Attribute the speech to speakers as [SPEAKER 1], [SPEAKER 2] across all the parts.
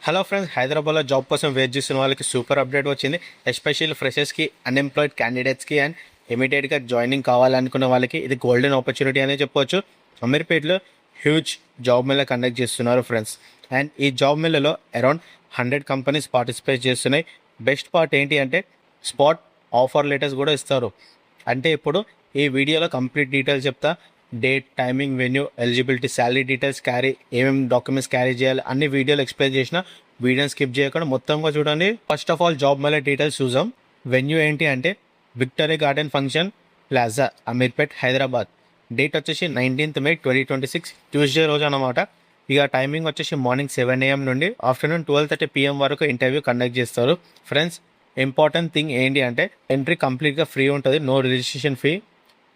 [SPEAKER 1] Hello friends, హైదరాబాద్లో job కోసం wait చేస్తున్న వాళ్ళకి సూపర్ అప్డేట్ వచ్చింది. ఎస్పెషల్లీ ఫ్రెషర్స్కి, అన్ఎంప్లాయిడ్ క్యాండిడేట్స్కి అండ్ ఇమీడియట్గా జాయినింగ్ కావాలనుకున్న వాళ్ళకి ఇది గోల్డెన్ ఆపర్చునిటీ అనే చెప్పొచ్చు. అమీర్పేట్లో హ్యూజ్ జాబ్ మేళా కండక్ట్ చేస్తున్నారు ఫ్రెండ్స్. అండ్ ఈ జాబ్ మేళలో అరౌండ్ 100 కంపెనీస్ పార్టిసిపేట్ చేస్తున్నాయి. బెస్ట్ పార్ట్ ఏంటి అంటే స్పాట్ ఆఫర్ లెటర్స్ కూడా ఇస్తారు. అంటే ఇప్పుడు ఈ వీడియోలో కంప్లీట్ డీటెయిల్స్ చెప్తా. Date, timing, venue, eligibility, salary details, ఏమేమి డాక్యుమెంట్స్ క్యారీ చేయాలి అన్ని వీడియోలు ఎక్స్ప్లెయిన్ చేసిన. వీడియోని స్కిప్ చేయకుండా మొత్తంగా చూడండి. First of all job Mela details చూద్దాం. వెన్యూ ఏంటి అంటే victory garden function plaza, Ameerpet, Hyderabad. Date వచ్చేసి 19th May 2026 ట్యూస్డే రోజు అనమాట. ఇక టైమింగ్ వచ్చేసి మార్నింగ్ 7 AM నుండి ఆఫ్టర్నూన్ 12:30 PM వరకు ఇంటర్వ్యూ కండక్ట్ చేస్తారు. ఫ్రెండ్స్, ఇంపార్టెంట్ థింగ్ ఏంటి అంటే ఎంట్రీ కంప్లీట్గా ఫ్రీ ఉంటుంది. No registration fee,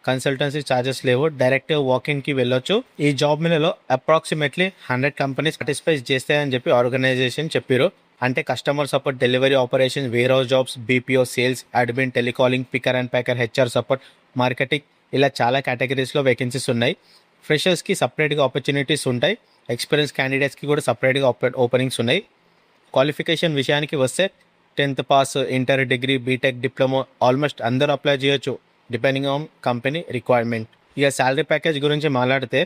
[SPEAKER 1] consultancy charges లేవు. డైరెక్ట్ వాకింగ్కి వెళ్ళొచ్చు. ఈ జాబ్ మేళలో అప్రాక్సిమేట్లీ 100 కంపెనీస్ పార్టిసిపేట్ చేస్తాయని చెప్పి ఆర్గనైజేషన్ చెప్పారు. అంటే customer support, delivery operation, warehouse jobs, BPO, sales, admin, telecalling, picker and packer, HR support, marketing, ఇలా చాలా కేటగిరీస్లో వేకెన్సీస్ ఉన్నాయి. ఫ్రెషర్స్కి సపరేట్గా ఆపర్చునిటీస్ ఉంటాయి. ఎక్స్పీరియన్స్ క్యాండిడేట్స్కి కూడా సపరేట్గా ఓపెనింగ్స్ ఉన్నాయి. క్వాలిఫికేషన్ విషయానికి వస్తే 10th pass, inter, degree, BTech, diploma almost అందరూ అప్లై చేయొచ్చు డిపెండింగ్ ఆన్ కంపెనీ రిక్వైర్మెంట్. ఇక శాలరీ ప్యాకేజ్ గురించి మాట్లాడితే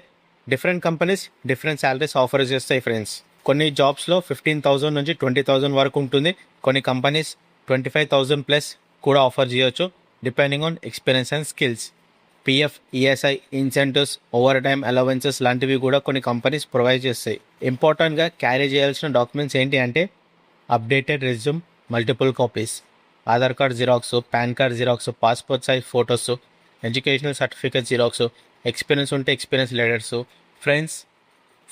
[SPEAKER 1] different companies different salaries offer చేస్తాయి ఫ్రెండ్స్. కొన్ని జాబ్స్లో 15,000 నుంచి 20,000 వరకు ఉంటుంది. కొన్ని కంపెనీస్ 25,000+ కూడా ఆఫర్ చేయొచ్చు depending on experience and skills. PF, ESI, incentives, over time allowances లాంటివి కూడా కొన్ని కంపెనీస్ ప్రొవైడ్ చేస్తాయి. ఇంపార్టెంట్గా క్యారీ చేయాల్సిన డాక్యుమెంట్స్ ఏంటి అంటే updated resume, multiple copies, Aadhaar card xerox, pan card xerox, passport size photos, educational certificate xerox, experience ఉంటే experience letters. Friends,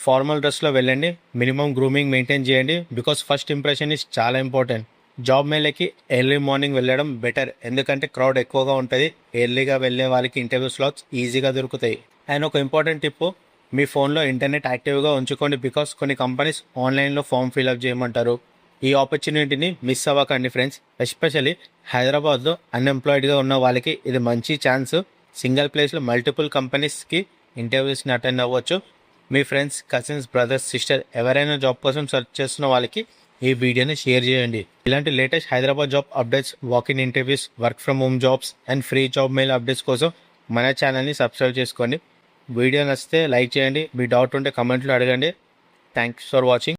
[SPEAKER 1] formal డ్రెస్లో వెళ్ళండి. మినిమం గ్రూమింగ్ మెయింటైన్ చేయండి. బికాస్ ఫస్ట్ ఇంప్రెషన్ ఈజ్ చాలా ఇంపార్టెంట్. జాబ్ మేళకి ఎర్లీ మార్నింగ్ వెళ్ళడం better, ఎందుకంటే crowd ఎక్కువగా ఉంటుంది. ఎర్లీగా వెళ్ళే వాళ్ళకి ఇంటర్వ్యూ స్లాట్స్ ఈజీగా దొరుకుతాయి. అండ్ ఒక ఇంపార్టెంట్ టిప్, మీ ఫోన్లో ఇంటర్నెట్ యాక్టివ్గా ఉంచుకోండి. బికాస్ కొన్ని కంపెనీస్ ఆన్లైన్లో ఫామ్ ఫిల్అప్ చేయమంటారు. ఈ ఆపర్చునిటీని మిస్ అవ్వకండి ఫ్రెండ్స్. ఎస్పెషల్లీ హైదరాబాద్లో అన్ఎంప్లాయిడ్గా ఉన్న వాళ్ళకి ఇది మంచి ఛాన్స్. సింగిల్ ప్లేస్లో మల్టిపుల్ కంపెనీస్కి ఇంటర్వ్యూస్ని అటెండ్ అవ్వచ్చు. మీ ఫ్రెండ్స్, కజిన్స్, బ్రదర్స్, సిస్టర్ ఎవరైనా జాబ్ కోసం సెర్చ్ చేస్తున్న వాళ్ళకి ఈ వీడియోని షేర్ చేయండి. ఇలాంటి latest Hyderabad job updates, walk-in interviews, work from home jobs and free job mail updates కోసం మన ఛానల్ని సబ్స్క్రైబ్ చేసుకోండి. వీడియో నచ్చితే లైక్ చేయండి. మీ డౌట్ ఉంటే కమెంట్లో అడగండి. Thanks for watching.